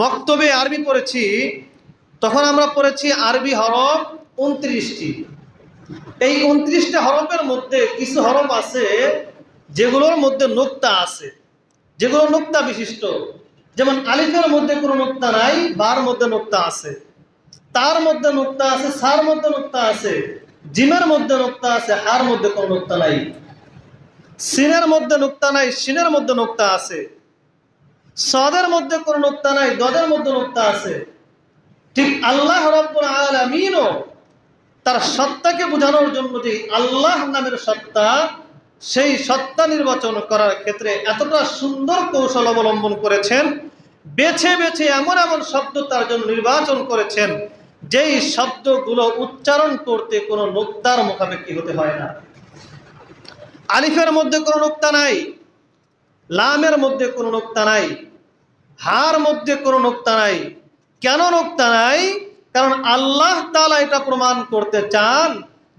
মক্তবে আরবি পড়েছি, তখন আমরা পড়েছি আরবি হরফ 29টি। এই 29টা হরফের মধ্যে কিছু হরফ আছে যেগুলোর মধ্যে নোক্তা আছে, যেগুলো নোক্তা বিশিষ্ট। যেমন আলিফের মধ্যে কোনো নোক্তা নাই, বার মধ্যে নোক্তা আছে, তার মধ্যে নোক্তা আছে, সার মধ্যে নোক্তা আছে, জিমের মধ্যে নোক্তা আছে, হার মধ্যে কোনো নোক্তা নাই। সিনের মধ্যে নোক্তা নাই, সিনের মধ্যে নোক্তা আছে। সদের মধ্যে কোনো নোক্তা নাই, দদের মধ্যে নোক্তা আছে। ঠিক আল্লাহ রাব্বুল আলামিনও তার সত্তাকে বোঝানোর জন্য যে আল্লাহ নামের সত্তা, সেই সত্তা নির্বাচন করার ক্ষেত্রে এতটা সুন্দর কৌশল অবলম্বন করেছেন, বেছে বেছে এমন এমন শব্দ তার জন্য নির্বাচন করেছেন যেই শব্দগুলো উচ্চারণ করতে কোনো নোক্তার মুখাপেক্ষী হতে হয় না। আলিফের মধ্যে কোনো নোক্তা নাই, লামের মধ্যে কোনো নোক্তা নাই, হার মধ্যে কোনো নোক্তা নাই। কেন নোক্তা নাই? কারণ আল্লাহ তাআলা এটা প্রমাণ করতে চান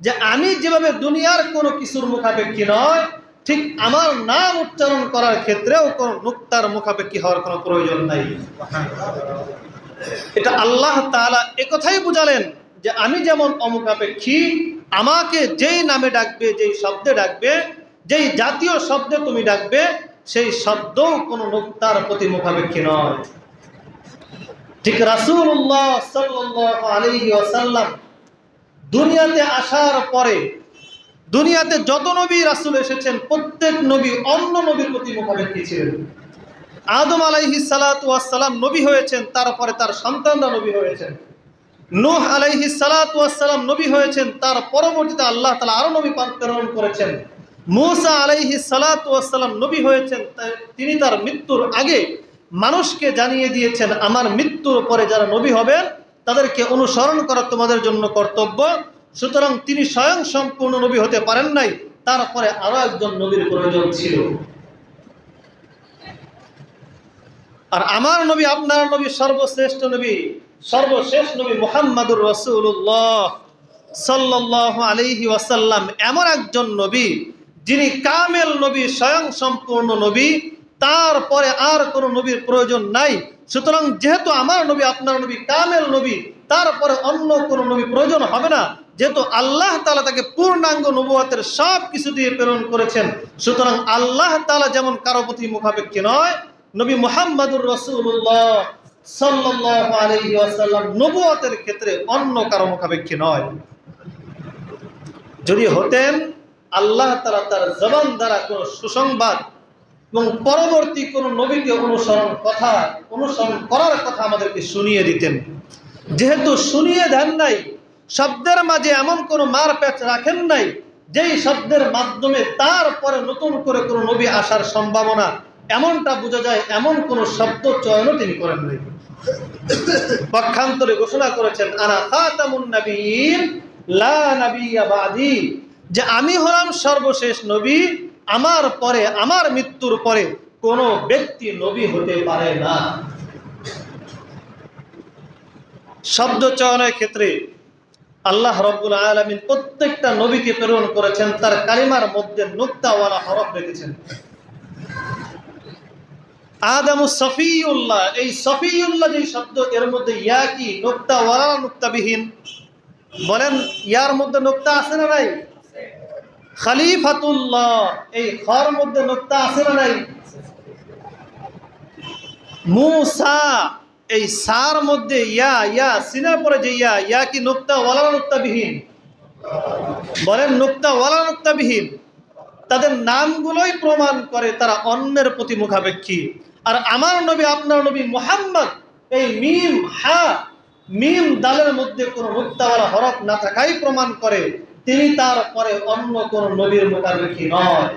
যে আমি যেভাবে দুনিয়ার কোনো কিছুর মুখাপেক্ষী নয়, ঠিক আমার নাম উচ্চারণ করার ক্ষেত্রেও কোনো নোক্তার মুখাপেক্ষী হওয়ার কোনো প্রয়োজন নাই। এটা আল্লাহ তাআলা একথাই বুঝালেন যে আমি যেমন অমুখাপেক্ষী, আমাকে যেই নামে ডাকবে, যেই শব্দে ডাকবে, যেই জাতীয় শব্দে তুমি ডাকবে, সেই শব্দও কোনো নোক্তার প্রতি মুখাপেক্ষী নয়। ঠিক রাসূলুল্লাহ সাল্লাল্লাহু আলাইহি ওয়াসাল্লাম দুনিয়াতে আসার পরে দুনিয়াতে যত নবী রাসূল এসেছেন, প্রত্যেক নবী অন্য নবীর প্রতি মুখাপেক্ষী ছিলেন। আদম আলাইহিস সালাতু ওয়াস সালাম নবী হয়েছেন, তারপরে তার সন্তানরা নবী হয়েছেন। নূহ আলাইহিস সালাতু ওয়াস সালাম নবী হয়েছেন, তার পরবর্তীতে আল্লাহ তাআলা আরো নবী প্রেরণ করেছেন। মূসা আলাইহিস সালাতু ওয়াস সালাম নবী হয়েছেন, তিনি তার মৃত্যুর আগে মানুষকে জানিয়ে দিয়েছেন আমার মৃত্যুর পরে যারা নবী হবেন তাদেরকে অনুসরণ করা তোমাদের জন্য কর্তব্য। সুতরাং তিনি স্বয়ং সম্পূর্ণ নবী হতে পারেন নাই, তারপরে আরো একজন নবীর প্রয়োজন ছিল। আর আমার নবী, আপনার নবী, সর্বশ্রেষ্ঠ নবী, সর্বশেষ নবী মুহাম্মাদুর রাসূলুল্লাহ সাল্লাল্লাহু আলাইহি ওয়াসাল্লাম এমন একজন নবী যিনি কামেল নবী, স্বয়ং সম্পূর্ণ নবী, তারপরে আর কোনো নবীর প্রয়োজন নাই। সুতরাং যেহেতু আমার নবী, আপনার নবী কামেল নবী, তারপরে অন্য কোনো নবী প্রয়োজন হবে না, যেহেতু আল্লাহ তাআলা তাকে পূর্ণাঙ্গ নবুয়তের সব কিছু দিয়ে প্রেরণ করেছেন। সুতরাং আল্লাহ তাআলা যেমন কারো প্রতি মুখাপেক্ষী নয়, নবী মুহাম্মাদুর রাসূলুল্লাহ সাল্লাল্লাহু আলাইহি ওয়াসাল্লাম নবুয়তের ক্ষেত্রে অন্য কারো মুখাপেক্ষী নয়। যদি হতেন, আল্লাহ তাআলা তার জবান দ্বারা কোন সুসংবাদ এবং পরবর্তী কোন নবীকে অনুসরণ করার কথা আমাদেরকে শুনিয়ে দিতেন। যেহেতু শুনিয়ে দেন নাই, শব্দের মাঝে এমন কোন মার প্যাচ রাখেন নাই যেই শব্দের মাধ্যমে তারপরে নতুন করে কোন নবী আসার সম্ভাবনা এমনটা বোঝা যায়, এমন কোন শব্দ চয়নও তিনি করেন নাই। পক্ষান্তরে ঘোষণা করেছেন আনা খাতামুন নবিয়্যিন লা নাবিয়্যা বাদি, যে আমি হলাম সর্বশেষ নবী, আমার পরে, আমার মৃত্যুর পরে কোন ব্যক্তি নবী হতে পারে না। শব্দ চয়নের ক্ষেত্রে আল্লাহ রাব্বুল আলামিন প্রত্যেকটা নবীকে প্রেরণ করেছেন, তার কালিমার মধ্যে নুক্তাওয়ালা হরফ রেখেছেন। আদামু সফিউল্লাহ, এই সফিউল্লাহ যে শব্দ, এর মধ্যে ইয়া কি নুক্তাওয়ালা নুক্তাবিহীন? বলেন, ইয়ার মধ্যে নুক্তা আছে না নাই? খলিফাতুল্লাহ, এই খর মধ্যে নুক্তা আছে না নাই? মুসা, এই সার মধ্যে ইয়া, ইয়া সিনার পরে যে ইয়া, ইয়া কি নুক্তা ওয়ালা নুক্তাবিহীন? বলেন, নুক্তা ওয়ালা নুক্তাবিহীন। তাদের নামগুলোই প্রমাণ করে তারা অন্যের প্রতি মুখাপেক্ষী। আর আমার নবী, আপনার নবী মুহাম্মদ, এই মিম হা মিম দালের মধ্যে কোনো নুক্তাওয়ালা হরফ না থাকাই প্রমাণ করে তিনি তারপরে অন্য কোন নবীর মুখাপেক্ষী নয়।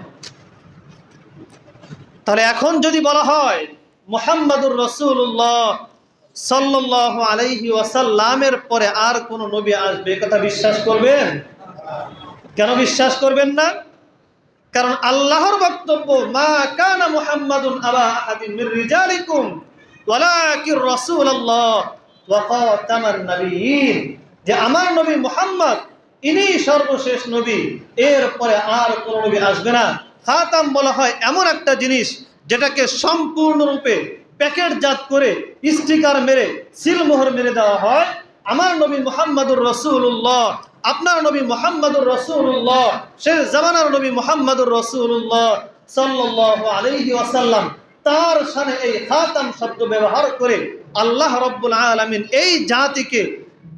তাহলে এখন যদি বলা হয় মুহাম্মাদুর রাসূলুল্লাহ সাল্লাল্লাহু আলাইহি ওয়াসাল্লামের পরে আর কোন নবী আসবে, কথা বিশ্বাস করবেন? কেন বিশ্বাস করবেন না? কারণ আল্লাহর বক্তব্য মা কানা মুহাম্মাদুন আবা আহাদিন মির রিজালিকুম ওয়ালাকির রাসূলুল্লাহ ওয়া খাতামান নাবিয়্যিন, যে আমার নবী মুহাম্মদ ইনি সর্বশেষ নবী, এরপরে আর কোন নবী আসবে না। খাতাম বলা হয় এমন একটা জিনিস যেটাকে সম্পূর্ণরূপে প্যাকেটজাত করে স্টিকার মেরে সিলমোহর মেরে দেওয়া হয়। আমার নবী মুহাম্মদুর রাসূলুল্লাহ, আপনার নবী মুহাম্মদুর রাসূলুল্লাহ, শেষ জামানার নবী মুহাম্মদুর রাসূলুল্লাহ সাল্লাল্লাহু আলাইহি ওয়াসাল্লাম তার শানে এই খাতাম শব্দ ব্যবহার করে আল্লাহ রাব্বুল আলামিন এই জাতিকে,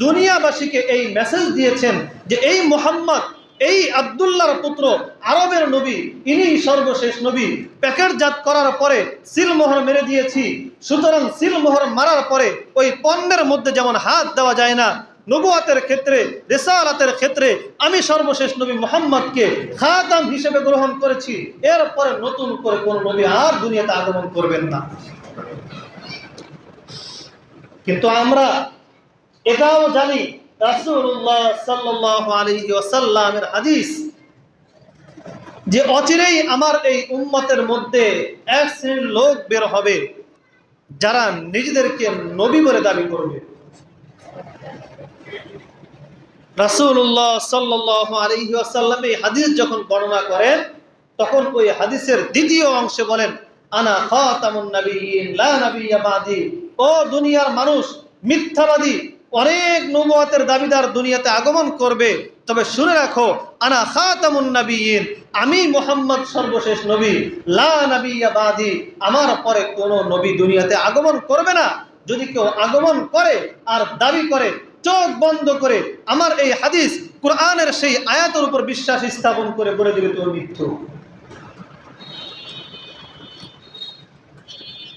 দুনিয়াবাসীকে এই মেসেজ দিয়েছেন যে এই মুহাম্মদ, এই আব্দুল্লাহর পুত্র, আরবের নবী, ইনি সর্বশেষ নবী। প্যাকেটজাত করার পরে সিলমোহর মেরে দিয়েছি। সুতরাং সিলমোহর মারার পরে ওই পণ্যের মধ্যে যেমন হাত দেওয়া যায় না, নবুয়াতের ক্ষেত্রে, রিসালাতের ক্ষেত্রে আমি সর্বশেষ নবী মুহাম্মদকে খাতাম হিসেবে গ্রহণ করেছি। এরপরে নতুন করে কোন নবী আর দুনিয়াতে আগমন করবেন না। কিন্তু আমরা এটাও জানি রাসূলুল্লাহ সাল্লাল্লাহু আলাইহি ওয়াসাল্লামের হাদিস যে অচিরেই আমার এই উম্মতের মধ্যে এক শ্রেণীর লোক বের হবে যারা নিজেদেরকে নবী বলে দাবি করবে। রাসূলুল্লাহ সাল্লাল্লাহু আলাইহি ওয়াসাল্লাম এই হাদিস যখন বর্ণনা করেন তখন ওই হাদিসের দ্বিতীয় অংশে বলেন, আনা খাতামুন নাবিয়্যিন লা নাবিয়্যা বাদি। ও দুনিয়ার মানুষ, মিথ্যাবাদী অনেক নবুয়তের দাবিদার দুনিয়াতে আগমন করবে, তবে শুনে রাখো, আনা খাতামুন নাবিয়্যিন, আমি মুহাম্মদ সর্বশেষ নবী, লা নাবিয়্যা বাদি, আমার পরে কোনো নবী দুনিয়াতে আগমন করবে না। যদি কেউ আগমন করে আর দাবি করে, চোখ বন্ধ করে আমার এই হাদিস কোরআনের সেই আয়াতের উপর বিশ্বাস স্থাপন করে বলে দিবে তো মিথ্যু।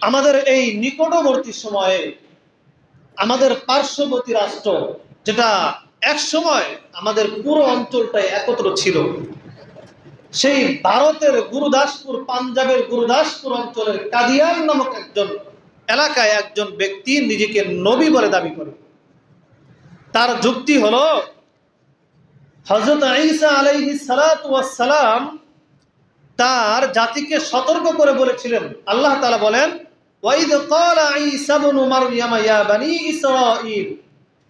আমাদের এই নিকটবর্তী সময়ে আমাদের পার্শ্ববর্তী রাষ্ট্র, যেটা এক সময় আমাদের পুরো অঞ্চলটাই একত্র ছিল, সেই ভারতের গুরুদাসপুর, পাঞ্জাবের গুরুদাসপুর অঞ্চলের কাদিয়ান নামক একজন এলাকায় একজন ব্যক্তি নিজেকে নবী বলে দাবি করে। তার যুক্তি হলো, হযরত ঈসা আলাইহিস সালাতু ওয়াস সালাম তার জাতিকে সতর্ক করে বলেছিলেন। আল্লাহ তাআলা বলেন, ওয়াইদ ক্বালা ঈসা ইবনু মারইয়াম ইয়া বনি ইসরাঈল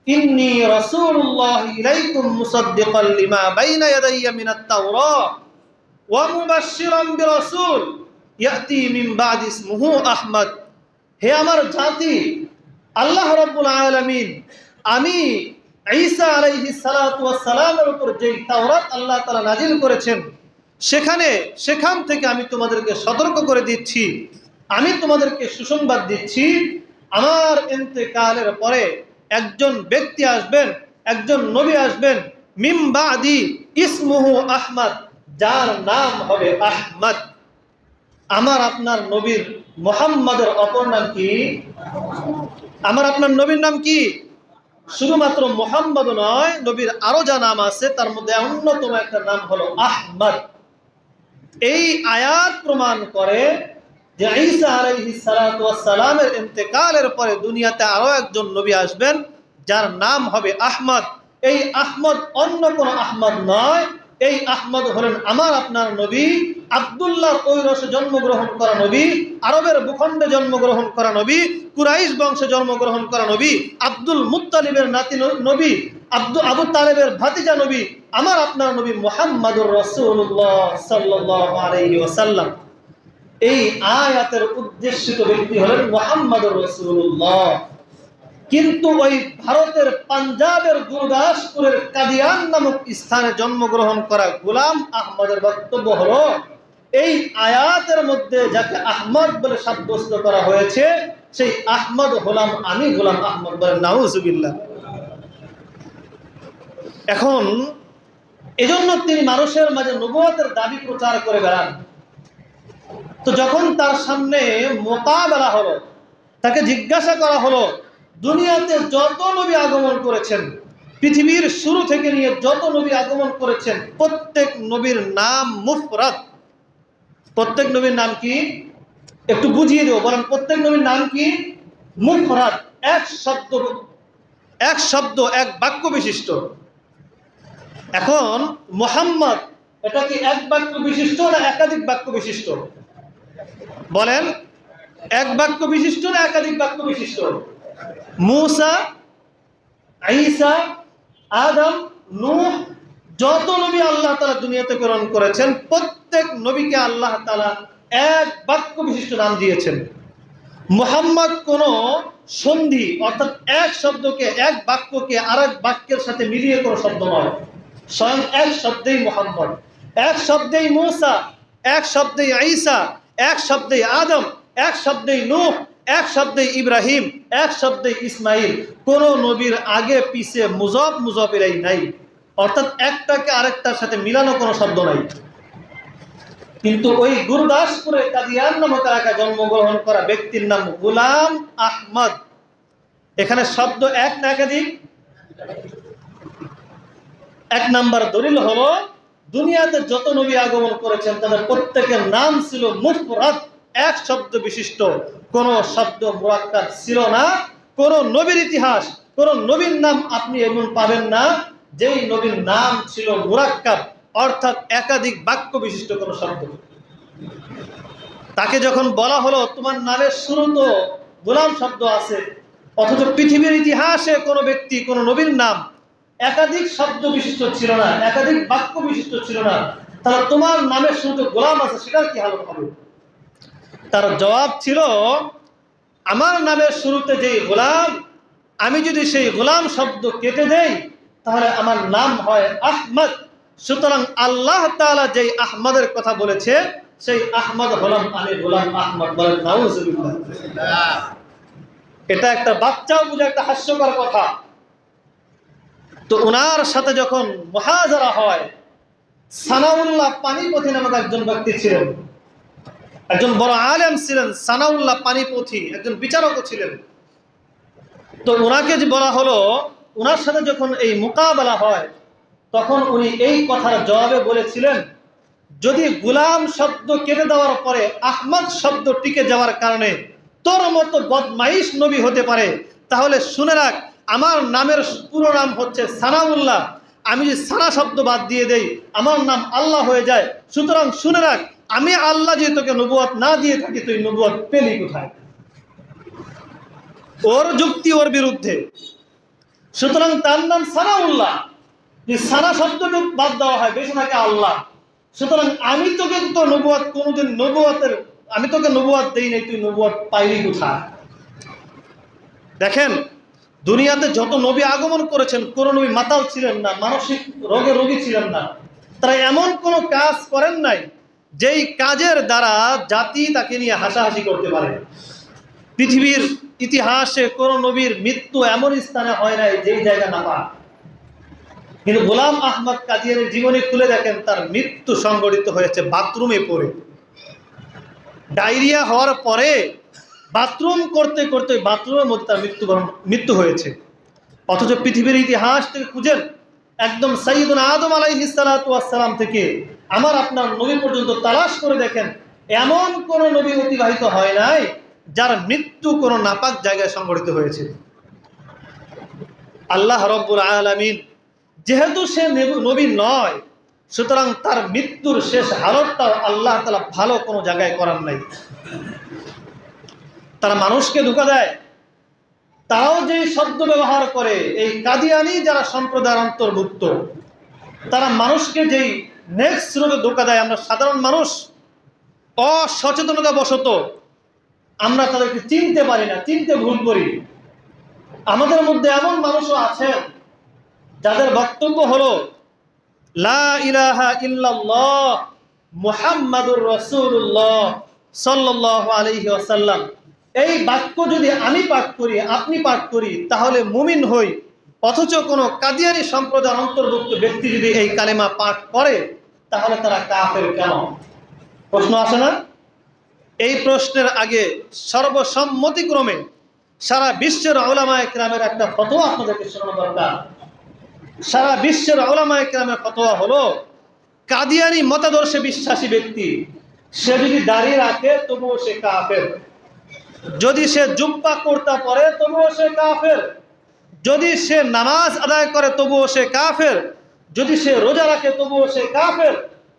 ইন্নী রাসূলুল্লাহি ইলাইকুম মুসাদ্দিকাল লিমা বাইনা ইয়াদাইয়া মিনাত তাওরাহ ওয়া মুবাশশিরান বিরাসূল ইয়াতি মিন বাদি ইসমুহু আহমদ। হে আমার জাতি, আল্লাহ রাব্বুল আলামিন আমি ঈসা আলাইহিস সালাতু ওয়াস সালামের উপর যেই তাওরাত আল্লাহ তাআলা নাজিল করেছেন সেখান থেকে আমি তোমাদেরকে সতর্ক করে দিচ্ছি, আমি তোমাদেরকে সুসংবাদ দিচ্ছি, আমার ইন্তেকালের পরে একজন ব্যক্তি আসবেন, একজন নবী আসবেন, মিন বাদি ইসমুহু আহমদ, যার নাম হবে আহমদ। আমার আপনার নবীর মুহাম্মদের অপর নাম কি? আমার আপনার নবীর নাম কি? শুধুমাত্র মুহাম্মদ নয়, নবীর আরো যা নাম আছে তার মধ্যে অন্যতম একটা নাম হলো আহমদ। এই আয়াত প্রমাণ করে যে ঈসা আলাইহিস সালাতু ওয়াস সালামের ইন্তেকালের পরে দুনিয়াতে আরো একজন নবী আসবেন যার নাম হবে আহমদ। এই আহমদ অন্য কোন আহমদ নয়, এই আহমদ হলেন আমার আপনার নবী, আব্দুল্লাহর ঔরসে জন্মগ্রহণ করা নবী, আরবের ভূখণ্ডে জন্মগ্রহণ করা নবী, কুরাইশ বংশে জন্মগ্রহণ করা নবী, আব্দুল মুত্তালিবের নাতি নবী, আবু তালেবের ভাতিজা নবী, আমার আপনার নবী মুহাম্মদুর রাসূলুল্লাহ সাল্লাল্লাহু আলাইহি ওয়াসাল্লাম। এই আয়াতের উদ্দেশিত ব্যক্তি হলেন মুহাম্মদুর রাসূলুল্লাহ। কিন্তু ওই ভারতের পাঞ্জাবের গুরুদাসপুরের কাদিয়ান নামক স্থানে জন্মগ্রহণ করা গোলাম আহমদের বক্তব্য হলো, এই আয়াতের মধ্যে যাকে আহমদ বলে সাব্যস্ত করা হয়েছে সেই আহমদ হলাম আমি, গোলাম আহমদ বলেন নাউজুবিল্লাহ। এখন এজন্য তিনি মানুষের মাঝে নবুয়তের দাবি প্রচার করে বেড়ান। তো যখন তার সামনে মোকাবেলা হলো, তাকে জিজ্ঞাসা করা হলো, দুনিয়াতে যত নবী আগমন করেছেন, পৃথিবীর শুরু থেকে নিয়ে যত নবী আগমন করেছেন, প্রত্যেক নবীর নাম মুফরাদ। প্রত্যেক নবীর নাম কি? একটু বুঝিয়ে দেব, বলেন প্রত্যেক নবীর নাম কি? মুফরাদ, এক শব্দ এক বাক্য বিশিষ্ট। এখন মুহাম্মদ এটা কি এক বাক্য বিশিষ্ট না একাধিক বাক্য বিশিষ্ট? বলেন, এক বাক্য বিশিষ্ট না একাধিক বাক্য বিশিষ্ট? মুসা, ঈসা, আদম, নূহ, যত নবী আল্লাহ তাআলা দুনিয়াতে প্রেরণ করেছেন প্রত্যেক নবীকে আল্লাহ তাআলা এক বাক্য বিশিষ্ট নাম দিয়েছেন। মুহাম্মদ কোন সন্ধি অর্থাৎ এক শব্দকে, এক বাক্যকে আরেক বাক্যের সাথে মিলিয়ে কোনো শব্দ নয়। স্বয়ং এক শব্দেই মুহাম্মদ, এক শব্দেই মূসা, এক শব্দেই ঈসা, এক শব্দেই আদম, এক শব্দেই নূহ, এক শব্দেই ইব্রাহিম, এক শব্দেই ইসমাইল। কোন নবীর আগে পিছে মুজফ মুজফ ইলাইহি নাই, অর্থাৎ একটাকে আরেকটার সাথে মিলানো কোনো শব্দ নাই। কিন্তু ওই গুরদাসপুরে কাদিয়ান নামক এলাকায় জন্মগ্রহণ করা ব্যক্তির নাম গোলাম আহমদ। এখানে শব্দ এক না একাধিক? এক নাম্বার দলিল হলো দুনিয়াতে যত নবী আগমন করেছেন তাদের প্রত্যেকের নাম ছিল মুফরাদ, এক শব্দ বিশিষ্ট, কোন শব্দ মুরাক্কাব ছিল না। কোন নবীর ইতিহাস, কোন নবীর নাম আপনি এমন পাবেন না যেই নবীর নাম ছিল মুরাক্কাব, অর্থাৎ একাধিক বাক্য বিশিষ্ট কোন শব্দ। তাকে যখন বলা হলো তোমার নামের শুরু তো গোলাম শব্দ আছে, অথচ পৃথিবীর ইতিহাসে কোন ব্যক্তি, কোন নবীর নাম একাধিক শব্দ বিশিষ্ট ছিল না, একাধিক বাক্য বিশিষ্ট ছিল না, তাহলে তোমার নামের শুরুতে গোলাম আছে, সেটার কি হালত হবে? তার জবাব ছিল, আমার নামের শুরুতে যেই গোলাম, আমি যদি সেই গোলাম শব্দ কেটে দেই তাহলে আমার নাম হয় আহমদ। সুতরাং আল্লাহ তাআলা যেই আহমদের কথা বলেছে সেই আহমদ হলাম আমি, গোলাম আহমদ। বলেন নাউজুবিল্লাহ। এটা একটা বাচ্চাও বুঝে একটা হাস্যকর কথা। তো ওনার সাথে যখন মুহাজারা হয়, সানাউল্লাহ পানিপথী নামক একজন ব্যক্তি ছিলেন, একজন বড় আলেম ছিলেন। সানাউল্লাহ পানিপথী একজন বিচারকও ছিলেন। তো ওনাকে যে বলা হলো, ওনার সাথে যখন এই মোকাবেলা হয় তখন উনি এই কথার জবাবে বলেছিলেন, যদি গোলাম শব্দ কেটে দেওয়ার পরে আহমদ শব্দ টিকে যাওয়ার কারণে তোর মতো বদমাইশ নবী হতে পারে, তাহলে শুনে রাখ আমার নামের পুরো নাম হচ্ছে সানাউল্লাহ। আমি যদি সানা শব্দ বাদ দিয়ে দেই আমার নাম আল্লাহ হয়ে যায়। সুতরাং শুনে রাখ, আমি আল্লাহ যদি তোকে নবুয়ত না দিয়ে থাকি তুই নবুয়ত পেলি কোথায়? ওর যুক্তি ওর বিরুদ্ধে। সুতরাং তার নাম সানাউল্লাহ, যে সানা শব্দকে বাদ দেওয়া হয়, বেশি থাকে আল্লাহ। সুতরাং আমি তোকে তো নবুয়ত কোনোদিন নবুয়তের, আমি তোকে নবুয়ত দেই নাই, তুই নবুয়ত পাইলি কোথায়? দেখেন দুনিয়াতে যত নবী আগমন করেছেন কোন নবী মাতাল ছিলেন না, মানসিক রোগে রোগী ছিলেন না। তারা এমন কোন কাজ করেন নাই যেই কাজের দ্বারা জাতি তাকে নিয়ে হাসাহাসি করতে পারে। পৃথিবীর ইতিহাসে কোন নবীর মৃত্যু এমন স্থানে হয় নাই যেই জায়গা না পায়। কিন্তু গোলাম আহমদ কাদিয়ানীর জীবনী খুলে দেখেন, তার মৃত্যু সংঘটিত হয়েছে বাথরুমে পড়ে। ডায়রিয়া হওয়ার পরে বাথরুম করতে করতে বাথরুমের মধ্যে তার মৃত্যু হয়েছে। অথচ পৃথিবীর ইতিহাস থেকে খুঁজেন, একদম সাইয়্যিদুনা আদম আলাইহিস সালাতু ওয়াস সালাম থেকে আমার আপনার নবী পর্যন্ত তালাশ করে দেখেন, এমন কোন নবী অতিবাহিত হয় নাই যার মৃত্যু কোন নাপাক জায়গায় সংঘটিত হয়েছে। আল্লাহ রাব্বুল আলামিন যেহেতু সে নবী নয়, সুতরাং তার মৃত্যুর শেষ হালতটাও আল্লাহ তাআলা ভালো কোনো জায়গায় করার নাই। তারা মানুষকে ধোঁকা দেয়, তারাও যে শব্দ ব্যবহার করে, এই কাদিয়ানী যারা সম্প্রদায়ের অন্তর্ভুক্ত, তারা মানুষকে যেই নেক্সট রোগে ধোঁকা দেয়, আমরা সাধারণ মানুষ অসচেতনতা বশত আমরা তাদেরকে চিনতে পারি না, চিনতে ভুল করি। আমাদের মধ্যে এমন মানুষও আছেন যাদের বক্তব্য হলো লা ইলাহা ইল্লাল্লাহ মুহাম্মাদুর রাসূলুল্লাহ সাল্লাল্লাহু আলাইহি ওয়াসাল্লাম, এই বাক্য যদি আমি পাঠ করি, আপনি পাঠ করি, তাহলে মুমিন হই। অথচ কোনো কাদিয়ানী সম্প্রদায়ের অন্তর্ভুক্ত ব্যক্তি যদি এই কালেমা পাঠ করে তাহলে তারা কাফের কেন? প্রশ্ন আসে না? এই প্রশ্নের আগে সর্বসম্মতিক্রমে সারা বিশ্বের উলামায়ে কেরামের একটা ফতোয়া আপনাদেরকে শোনানো দরকার। সারা বিশ্বের উলামায়ে কেরামের ফতোয়া হলো, কাদিয়ানী মতাদর্শে বিশ্বাসী ব্যক্তি সে যদি দাড়ি রাখে তবুও সে কাফের, যদি সে জুব্বা কুর্তা পরে তবুও সে কাফের, যদি সে নামাজ আদায় করে তবুও সে কাফের, যদি সে রোজা রাখে তবুও সে কাফের,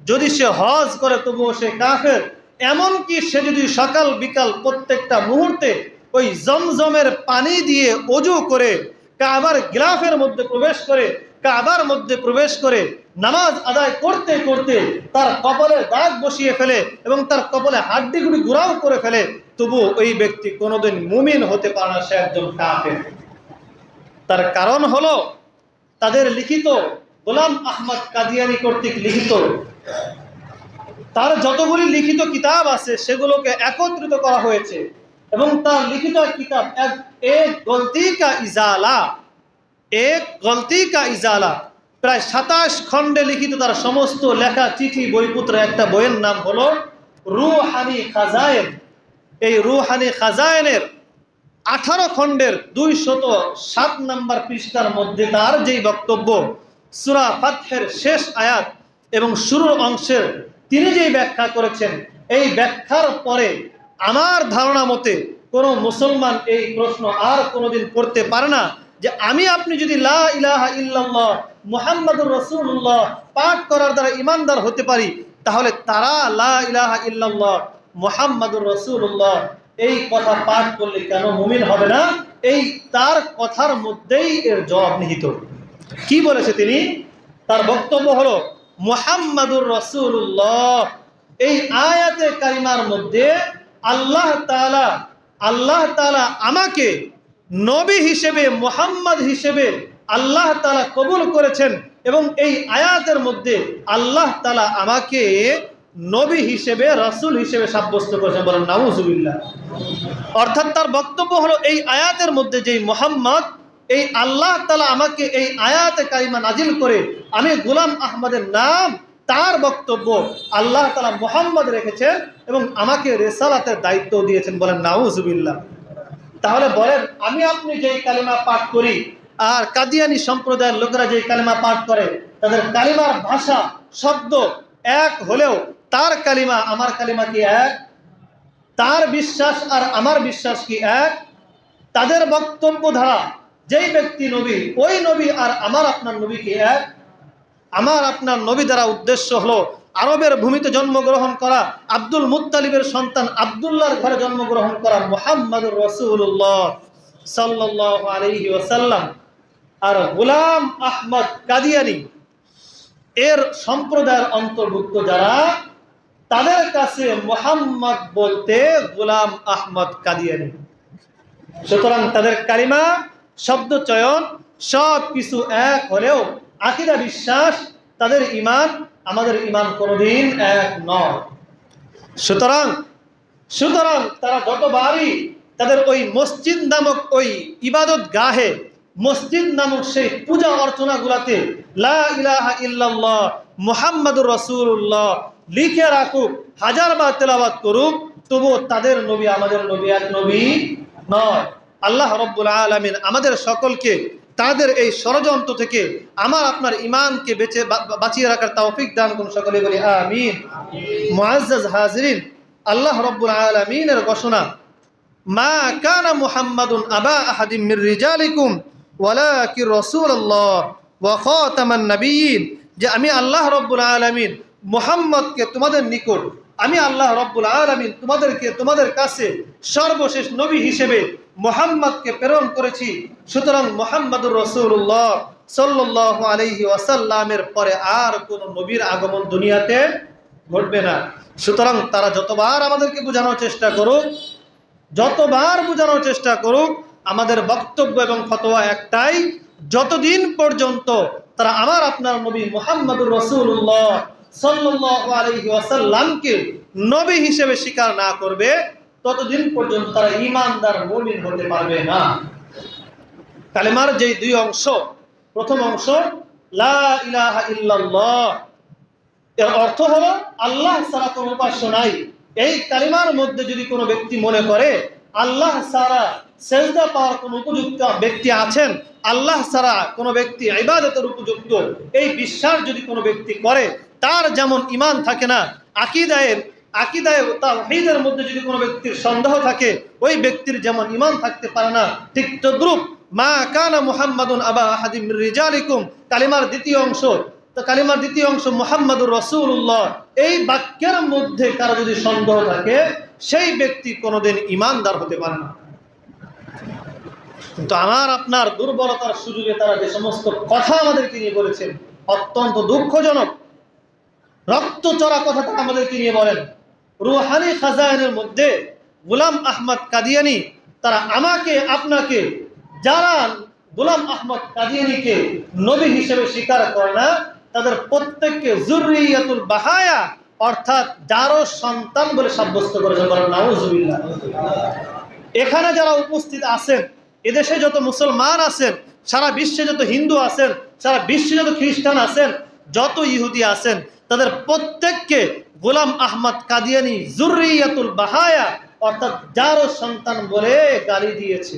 যদি সে হজ করে তবুও সে কাফের। এমনকি সে যদি সকাল বিকাল প্রত্যেকটা মুহূর্তে ওই জমজমের পানি দিয়ে ওযু করে কাবার গিলাফের মধ্যে প্রবেশ করে কাবার মধ্যে প্রবেশ করে নামাজ আদায় করতে করতে তার কপালে দাগ বসিয়ে ফেলে এবং তার কপালে হাড্ডিগুলি গুঁড়াও করে ফেলে, তবু ওই ব্যক্তি কোনোদিন মুমিন হতে পারে না, সে একজন কাফের। তার কারণ হলো তাদের লিখিত, গোলাম আহমদ কাদিয়ানী কর্তৃক লিখিত তার যতগুলি লিখিত কিতাব আছে সেগুলোকে একত্রিত করা হয়েছে এবং তার লিখিত কিতাব এক গলতি কা ইজালা প্রায় 27 খণ্ডে লিখিত তার সমস্ত লেখা চিঠি বইপত্র একটা বইয়ের নাম হলো রুহানি খাজায়েন। এই রুহানি খাজায়েনের 18 খণ্ডের 207 নম্বর পৃষ্ঠার মধ্যে তার যেই বক্তব্য, সূরা ফাতহের শেষ আয়াত এবং শুরুর অংশের তিনি যেই ব্যাখ্যা করেছেন, এই ব্যাখ্যার পরে আমার ধারণা মতে কোনো মুসলমান এই প্রশ্ন আর কোনোদিন করতে পারে না যে আমি আপনি যদি লা ইলাহা ইল্লাল্লাহ মুহাম্মাদুর রাসূলুল্লাহ পাঠ করার দ্বারা ঈমানদার হতে পারি, তাহলে তারা লা ইলাহা ইল্লাল্লাহ মুহাম্মাদুর রাসূলুল্লাহ এই কথা পাঠ করলে কেন মুমিন হবে না? এই তার কথার মধ্যেই এর জবাব নিহিত। কি বলেছে তিনি? তার বক্তব্য হলো মুহাম্মাদুর রাসূলুল্লাহ, এই আয়াতে কারিমার মধ্যে আল্লাহ তাআলা আমাকে নবী হিসেবে, মুহাম্মদ হিসেবে আল্লাহ তাআলা কবুল করেছেন এবং এই আয়াতের মধ্যে আল্লাহ তাআলা আমাকে নবী হিসেবে, রাসূল হিসেবে সাব্যস্ত করেছেন। বলেন নাউজুবিল্লাহ। অর্থাৎ তার বক্তব্য হলো এই আয়াতের মধ্যে যেই মুহাম্মদ, এই আল্লাহ তাআলা আমাকে এই আয়াতে কারিমা নাজিল করে আমি গোলাম আহমদের নাম, তার বক্তব্য আল্লাহ তাআলা মুহাম্মদ রেখেছেন এবং আমাকে রিসালাতের দায়িত্ব দিয়েছেন। বলেন নাউজুবিল্লাহ। তাহলে বলেন আমি আপনি যেই কালিমা পাঠ করি আর কাদিয়ানী সম্প্রদায়ের লোকেরা যেই কালিমা পাঠ করে, তাদের কালিমার ভাষা শব্দ এক হলেও তার কালিমা আমার কালিমা কি এক? তার বিশ্বাস আর আমার বিশ্বাস কি এক? তাদের বক্তব্য ধারা যেই ব্যক্তি নবী, ওই নবী আর আমার আপনার নবী কি এক? আমার আপনার নবী দ্বারা উদ্দেশ্য হলো আরবের ভূমিতে জন্মগ্রহণ করা, আব্দুল মুত্তালিবের সন্তান আব্দুল্লাহর ঘরে জন্মগ্রহণ করা মুহাম্মাদুর রাসূলুল্লাহ সাল্লাল্লাহু আলাইহি ওয়াসাল্লাম। আর গোলাম আহমদ কাদিয়ানী এর সম্প্রদায়ের অন্তর্ভুক্ত যারা, তাদের কাছে মুহাম্মদ বলতে গোলাম আহমদ কাদিয়ানী। সুতরাং তাদের কালিমা, শব্দ চয়ন সব কিছু এক হলেও আকীদা বিশ্বাস, তাদের ঈমান আমাদের ঈমান কোনোদিন এক নয়। সুতরাং তারা যতবারই তাদের ওই মসজিদ নামক ওই ইবাদত গাহে, মসজিদ নামক সেই পূজা অর্চনা গুলাতে লা ইলাহা ইল্লাল্লাহ মুহাম্মাদুর রাসূলুল্লাহ লিখে রাখুক, হাজারবার তেলাওয়াত করুক, তবুও তাদের নবী আমাদের নবী এক নবী নয়। আল্লাহ রাব্বুল আলামিন আমাদের সকলকে তাদের এই ষড়যন্ত্র থেকে আমার আপনার ঈমানকে বাঁচিয়ে রাখার তৌফিক দান করুন। সকলে বলি আমিন। মুআজ্জাজ হাজিরিন, আল্লাহ রাব্বুল আলামিনের ঘোষণা, মা কানা মুহাম্মাদুন আবা আহাদিম মির রিজালিকুম ওয়ালাকিন রাসূলুল্লাহ ওয়া খাতামান নাবিয়্যিন, যে আমি আল্লাহ রাব্বুল আলামিন মুহাম্মদকে তোমাদের নিকট, আমি আল্লাহ রাব্বুল আলামিন তোমাদের কাছে সর্বশেষ নবী হিসেবে মুহাম্মদকে প্রেরণ করেছি। সুতরাং মুহাম্মাদুর রাসূলুল্লাহ সাল্লাল্লাহু আলাইহি ওয়াসাল্লামের পরে আর কোন নবীর আগমন দুনিয়াতে ঘটবে না। সুতরাং তারা যতবার আমাদেরকে বোঝানোর চেষ্টা করুক, আমাদের বক্তব্য এবং ফতোয়া একটাই, যতদিন পর্যন্ত তারা আমার আপনার নবী মুহাম্মাদুর রাসূলুল্লাহ সাল্লাল্লাহু আলাইহি ওয়াসাল্লামকে নবী হিসেবে স্বীকার না করবে, ততদিন পর্যন্ত তারা ঈমানদার মুমিন হতে পারবে না। কালেমার যেই দুই অংশ, প্রথম অংশ লা ইলাহা ইল্লাল্লাহ, এর অর্থ হলো আল্লাহ ছাড়া কোনো উপাস্য নাই। এই কালিমার মধ্যে যদি কোনো ব্যক্তি মনে করে আল্লাহ ছাড়া সেজদা পাওয়ার কোনো উপযুক্ত ব্যক্তি আছেন, আল্লাহ ছাড়া কোনো ব্যক্তি ইবাদতের উপযুক্ত, এই বিশ্বাস যদি কোনো ব্যক্তি করে, তার যেমন ঈমান থাকে না, আকিদায়ে তাওহীদের মধ্যে যদি কোনো ব্যক্তির সন্দেহ থাকে, ওই ব্যক্তির যেমন ঈমান থাকতে পারে না, ঠিক তদ্রূপ মা কানা মুহাম্মাদুন আবা আহাদিম মির রিজালিকুম, কালিমার দ্বিতীয় অংশ মুহাম্মাদুর রাসূলুল্লাহ, এই বাক্যের মধ্যে কারো যদি সন্দেহ থাকে, সেই ব্যক্তি কোনোদিন ঈমানদার হতে পারে না। কিন্তু আমার আপনার দুর্বলতার সুযোগে তারা যে সমস্ত কথা আমাদেরকে নিয়ে বলেছেন, অত্যন্ত দুঃখজনক, রক্তচড়া কথা তারা আমাদেরকে নিয়ে বলেন। রুহানি খাজাইনের মধ্যে গোলাম আহমদ কাদিয়ানি, তারা আমাকে আপনাকে, যারা গোলাম আহমদ কাদিয়ানিকে নবী হিসেবে স্বীকার করে না, তাদের প্রত্যেককে যুররিয়াতুল বাহায়া অর্থাৎ যারও সন্তান বলে সাব্যস্ত করেছে। বলেন নাউজুবিল্লাহ। এখানে যারা উপস্থিত আছেন, এদেশে যত মুসলমান আছেন, সারা বিশ্বে যত হিন্দু আছেন, সারা বিশ্বে যত খ্রিস্টান আছেন, যত ইহুদি আছেন, তাদের প্রত্যেককে গোলাম আহমদ কাদিয়ানি যুররিয়াতুল বাহায়া অর্থাৎ যারও সন্তান বলে গালি দিয়েছে।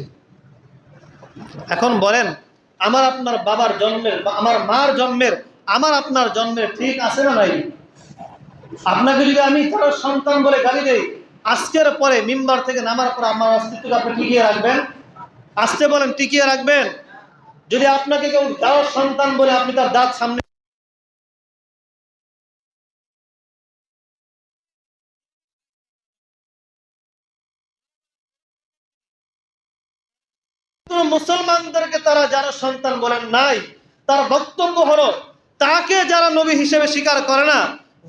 এখন বলেন, আমার আপনার বাবার জন্মের, আমার মার জন্মের, আমার আপনার জন্মের ঠিক আছে না নাই? আপনাকে যদি আমি যারও সন্তান বলে গালি দেই, আজকের পরে মিম্বার থেকে নামার পর আমার অস্তিত্বকে আপনি টিকিয়ে রাখবেন? আসতে বলেন, টিকিয়ে রাখবেন? যদি আপনাকে কেউ যারও সন্তান বলে আপনি তার দাঁত সামনে, মুসলমানদেরকে তারা যারা সন্তান বলেন নাই, তার বক্তব্য হলো তাকে যারা নবী হিসেবে স্বীকার করে না,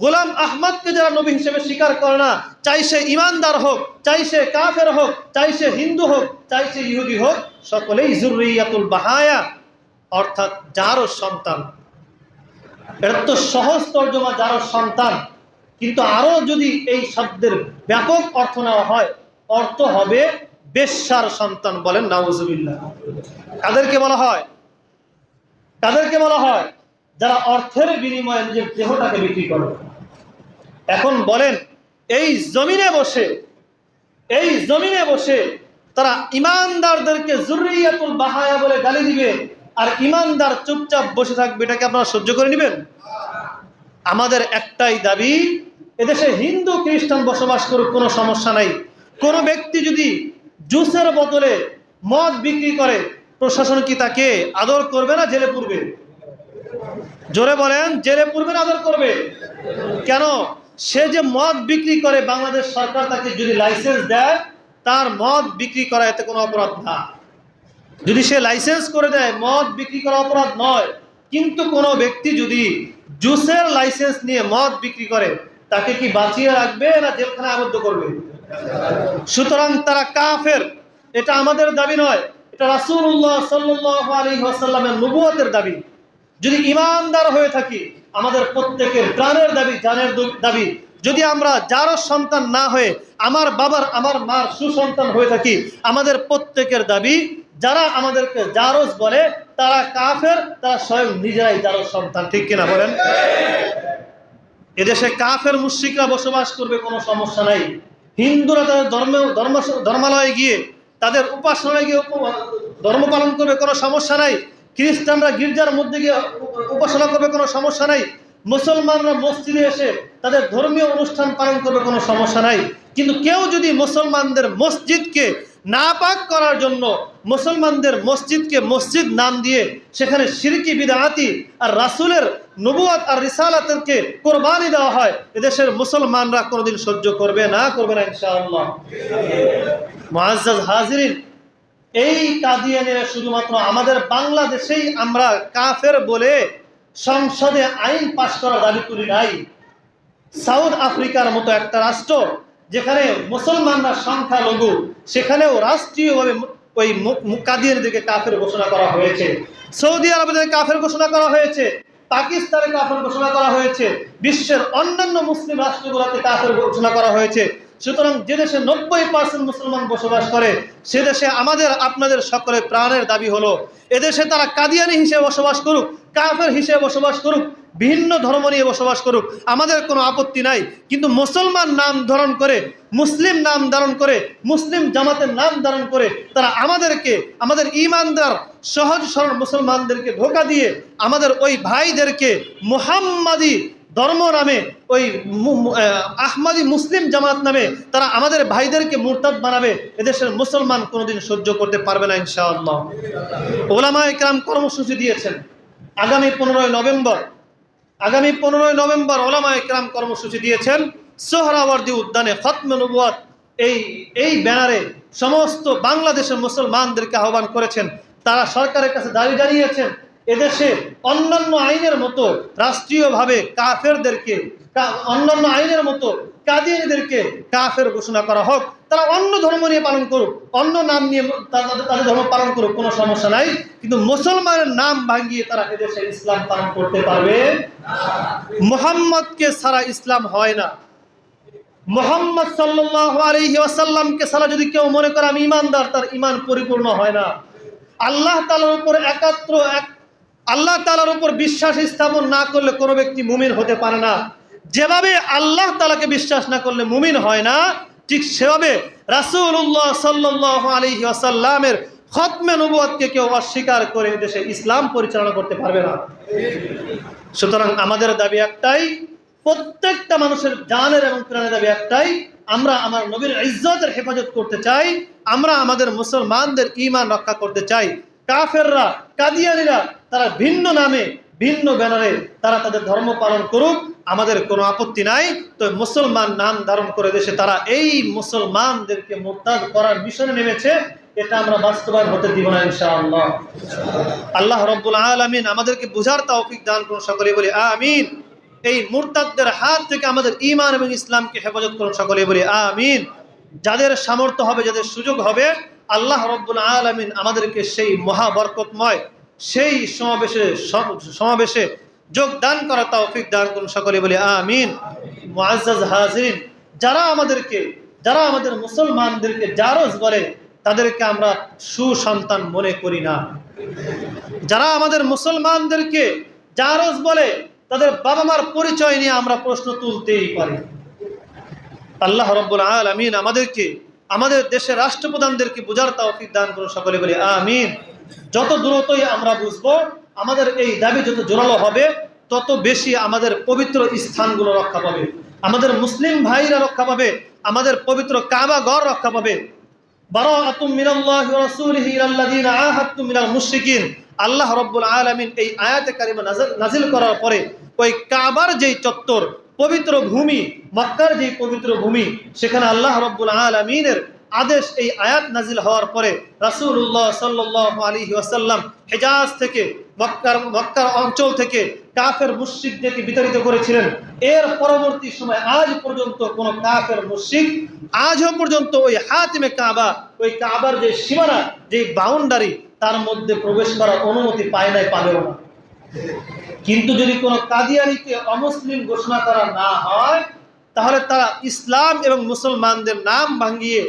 গোলাম আহমদকে যারা নবী হিসেবে স্বীকার করে না, চাই সে ইমানদার হোক, চাই সে কাফের হোক, চাই সে হিন্দু হোক, চাই সে ইহুদি হোক, সকলেই যুররিয়াতুল বাহায়া অর্থাৎ যারও সন্তান। এটা তো সহজ তর্জমা, যারও সন্তান। কিন্তু আরো যদি এই শব্দের ব্যাপক অর্থ নেওয়া হয়, অর্থ হবে বেশ্যার সন্তান। বলেন নাউজুবিল্লাহ। কাদেরকে বলা হয়? কাদেরকে বলা হয়? যারা অর্থের বিনিময়ে নিজের দেহটাকে বিক্রি করে। এখন বলেন, এই জমিনে বসে, এই জমিনে বসে তারা ইমানদারদেরকে যুররিয়াতুল বাহায়া বলে গালি দিবে, আর ইমানদার চুপচাপ বসে থাকবে, এটাকে আপনারা সহ্য করে নেবেন? আমাদের একটাই দাবি, এদেশে হিন্দু খ্রিস্টান বসবাস করুক, কোনো সমস্যা নাই। কোনো ব্যক্তি যদি জুসের বদলে মদ বিক্রি করে, প্রশাসন কি তাকে আদর করবে না জেলে পুরবে? জোরে বলেন, জেলে পুরবে না আদর করবে? কেন? সে যে মদ বিক্রি করে, বাংলাদেশ সরকার তাকে যদি লাইসেন্স দেয়, তার মদ বিক্রি করা এতে কোনো অপরাধ না। যদি সে লাইসেন্স করে দেয়, মদ বিক্রি করা অপরাধ নয়। কিন্তু কোনো ব্যক্তি যদি জুসের লাইসেন্স নিয়ে মদ বিক্রি করে, তাকে কি বাঁচিয়ে রাখবে না জেলখানায় আবদ্ধ করবে? সুতরাং তারা কাফের, এটা আমাদের দাবি নয়, এটা রাসূলুল্লাহ সাল্লাল্লাহু আলাইহি ওয়াসাল্লামের নবুয়তের দাবি। যদি ইমানদার হয়ে থাকি, আমাদের প্রত্যেকের প্রাণের দাবি, জানের দাবি, যদি আমরা যারও সন্তান না হয়ে আমার বাবার, আমার মার সুসন্তান হয়ে থাকি, আমাদের প্রত্যেকের দাবি, যারা আমাদেরকে জারজ বলে তারা কাফের, তারা স্বয়ং নিজেরাই জারজ সন্তান। ঠিক কিনা বলেন? এদেশে কাফের মুশরিকরা বসবাস করবে, কোনো সমস্যা নাই। হিন্দুরা তাদের ধর্মালয়ে গিয়ে, তাদের উপাসনায় গিয়ে ধর্ম পালন করবে, কোনো সমস্যা নাই। খ্রিস্টানরা গির্জার মধ্যে গিয়ে উপাসনা করবে, কোনো সমস্যা নাই। মুসলমানরা মসজিদে এসে তাদের ধর্মীয় অনুষ্ঠান পালন করবে, কোনো সমস্যা নাই। কিন্তু কেউ যদি মুসলমানদের মসজিদকে নাপাক করার জন্য মুসলমানদের মসজিদকে মসজিদ নাম দিয়ে সেখানে শিরকি বিদআতি আর রাসূলের নবুয়ত আর রিসালাতকে কুরবানি দেওয়া হয়, এদেশের মুসলমানরা কোনোদিন সহ্য করবে না, করবে না ইনশাআল্লাহ। মুআজ্জাজ হাজিরিন, এই কাদিয়ানিরা শুধুমাত্র আমাদের বাংলাদেশেই আমরা কাফের বলে সংসদে আইন পাশ করার দাবি করি নাই। সাউথ আফ্রিকার মতো একটা রাষ্ট্র, যেখানে মুসলমানরা সংখ্যালঘু, সেখানেও রাষ্ট্রীয়ভাবে ওই কাদিয়ানিদেরকে কাফের ঘোষণা করা হয়েছে। সৌদি আরবে কাফের ঘোষণা করা হয়েছে, পাকিস্তানে কাফের ঘোষণা করা হয়েছে, বিশ্বের অন্যান্য মুসলিম রাষ্ট্রগুলোতে কাফের ঘোষণা করা হয়েছে। সুতরাং যে দেশে 90% মুসলমান বসবাস করে, সে দেশে আমাদের আপনাদের সকলের প্রাণের দাবি হলো, এদেশে তারা কাদিয়ানি হিসেবে বসবাস করুক, কাফের হিসেবে বসবাস করুক, ভিন্ন ধর্ম নিয়ে বসবাস করুক, আমাদের কোনো আপত্তি নাই। কিন্তু মুসলমান নাম ধারণ করে, মুসলিম নাম ধারণ করে, মুসলিম জামাতের নাম ধারণ করে তারা আমাদেরকে, আমাদের ইমানদার সহজ সরল মুসলমানদেরকে ধোঁকা দিয়ে আমাদের ওই ভাইদেরকে মুহাম্মাদি ধর্ম নামে, ওই আহমদি মুসলিম জামাত নামে তারা আমাদের ভাইদেরকে মুরতাদ বানাবে, এদেশের মুসলমান কোনোদিন সহ্য করতে পারবে না ইনশাআল্লাহ। ওলামায়ে কেরাম কর্মসূচি দিয়েছেন আগামী 15 নভেম্বর ওলামায়ে কেরাম কর্মসূচি দিয়েছেন সোহরাওয়ার্দী উদ্যানে খতমে নবুয়ত এই এই ব্যানারে সমস্ত বাংলাদেশের মুসলমানদেরকে আহ্বান করেছেন। তারা সরকারের কাছে দাবি জানিয়েছেন এদেশে অন্যান্য আইনের মতো রাষ্ট্রীয়ভাবে কাফেরদেরকে, অন্যান্য আইনের মতো কাদিয়ানীদেরকে কাফের ঘোষণা করা হোক। তারা অন্য ধর্ম নিয়ে পালন করুক, অন্য নাম নিয়ে তাদের ধর্ম পালন করুক, কোনো সমস্যা নাই, কিন্তু মুসলমানের নাম ভাঙিয়ে তারা এদেশে ইসলাম পালন করতে পারবে। মুহাম্মদকে ছাড়া ইসলাম হয় না। মুহাম্মদ সাল্লাল্লাহু আলাইহি ওয়াসাল্লামকে ছাড়া যদি কেউ মনে করে আমি ঈমানদার, তার ঈমান পরিপূর্ণ হয় না। আল্লাহ তাআলার উপর আল্লাহ তাআলার উপর বিশ্বাস স্থাপন না করলে কোনো ব্যক্তি মুমিন হতে পারে না। যেভাবে আল্লাহ তাআলাকে বিশ্বাস না করলে মুমিন হয় না, ঠিক সেভাবে রাসূলুল্লাহ সাল্লাল্লাহু আলাইহি ওয়াসাল্লামের খতমে নবুয়তকে কেউ অস্বীকার করে দেশে ইসলাম পরিচালনা করতে পারবে না। সুতরাং আমাদের দাবি একটাই, প্রত্যেকটা মানুষের জানের এবং প্রাণের দাবি একটাই, আমরা আমার নবীর ইজ্জতের হেফাজত করতে চাই, আমরা আমাদের মুসলমানদের ঈমান রক্ষা করতে চাই। কাফেররা, কাদিয়ানীরা তারা ভিন্ন নামে, ভিন্ন ব্যানারে তারা তাদের ধর্ম পালন করুক, আমাদের কোনো আপত্তি নাই। তো মুসলমান নাম ধারণ করে দেশে তারা এই মুসলমানদেরকে মুরতাদ করার মিশনে নেমেছে, এটা আমরা বাস্তবায়ন হতে দিব না ইনশাআল্লাহ। আল্লাহ রাব্বুল আলামিন আমাদেরকে বুঝার তৌফিক দান করুন, সকলে বলি আমিন। এই মুরতাদদের হাত থেকে আমাদের ঈমান এবং ইসলামকে হেফাজত করুন, সকলে বলি আমিন। যাদের সামর্থ্য হবে, যাদের সুযোগ হবে, আল্লাহ রাব্বুল আলামিন আমাদেরকে সেই মহাবরকতময় সেই সমাবেশে যোগদান করা তৌফিক দান করুন, সকলে বলি আমিন। মুআজ্জাজ হাজিরিন, যারা আমাদের মুসলমানদেরকে জারজ বলে তাদেরকে আমরা সুসন্তান মনে করি না। যারা আমাদের মুসলমানদেরকে জারজ বলে তাদের বাবা মার পরিচয় নিয়ে আমরা প্রশ্ন তুলতেই পারি। আল্লাহ রাব্বুল আলামিন আমাদেরকে, আমাদের দেশের রাষ্ট্রপ্রধানদেরকে বুঝার তৌফিক দান করুন, সকলে বলি আমিন। যত দ্রুতই আমরা বুঝবো, আমাদের এই দাবি যত জোরালো হবে, তত বেশি আমাদের পবিত্র স্থানগুলো রক্ষা পাবে, আমাদের মুসলিম ভাইরা রক্ষা পাবে, আমাদের পবিত্র কাবা ঘর রক্ষা পাবে। বারাআতুম মিনাল্লাহি ওয়া রাসূলিহি ইলাল্লাযিনা আহাদতুম মিনাল মুশরিকিন, আল্লাহ রাব্বুল আলামিন এই আয়াতে কারিমা নাজিল করার পরে ওই কাবার যেই চত্বর, পবিত্র ভূমি, মক্কার যেই পবিত্র ভূমি, সেখানে আল্লাহ রাব্বুল আলামিনের আদেশ, এই আয়াত নাজিল হওয়ার পরে রাসূলুল্লাহ সাল্লাল্লাহু আলাইহি ওয়াসাল্লাম হিজাজ থেকে, মক্কার অঞ্চল থেকে কাফের মুশরিকদেরকে বিতাড়িত করেছিলেন। এর পরবর্তী সময় আজ পর্যন্ত কোন কাফের মুশরিক আজও পর্যন্ত ওই হাতিমে কাবা, ওই কাবার যে সীমানা, যে বাউন্ডারি, তার মধ্যে প্রবেশ করার অনুমতি পায় নাই, পাবেও না। কিন্তু যদি কোনো কাদিয়ানীকে অমুসলিম ঘোষণা করা না হয়, তাহলে তারা ইসলাম এবং মুসলমানদের নাম ভাঙিয়ে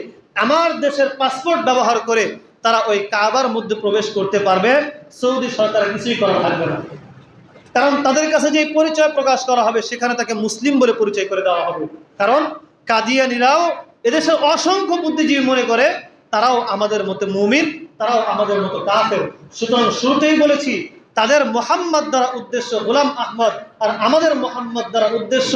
আমার দেশের পাসপোর্ট ব্যবহার করে তারা ওই কাবার মধ্যে প্রবেশ করতে পারবে। সৌদি সরকার কিছুই করা থাকবে না, কারণ তাদের কাছে যে পরিচয় প্রকাশ করা হবে সেখানে তাকে মুসলিম বলে পরিচয় করে দেওয়া হবে। কারণ কাদিয়ানীরাও এদেশের অসংখ্য বুদ্ধিজীবী মনে করে তারাও আমাদের মতো মুমিন, তারাও আমাদের মতো কাফের। সুতরাং শুরুতেই বলেছি, তাদের মুহাম্মদ দ্বারা উদ্দেশ্য গোলাম আহমদ, আর আমাদের মুহাম্মদ দ্বারা উদ্দেশ্য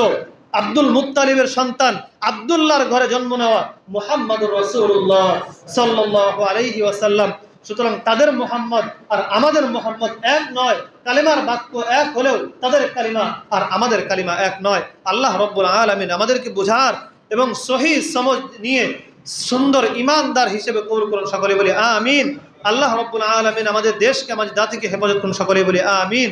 আব্দুল মুত্তালিবের সন্তান আব্দুল্লাহর ঘরে জন্ম নেওয়া মুহাম্মদুর রাসূলুল্লাহ সাল্লাল্লাহু আলাইহি ওয়াসাল্লাম। সুতরাং তাদের মুহাম্মদ আর আমাদের মুহাম্মদ এক নয়, কালিমার বাক্য এক হলেও তাদের কালিমা আর আমাদের কালিমা এক নয়। আল্লাহ রাব্বুল আলামিন আমাদেরকে বুঝার এবং সহি সমঝ নিয়ে সুন্দর ইমানদার হিসেবে কবুল করুন, সকলে বলি আমিন। আল্লাহ রাব্বুল আলামিন আমাদের দেশকে, আমাদের জাতিকে হেফাজত করুন, সকলে বলি আমিন।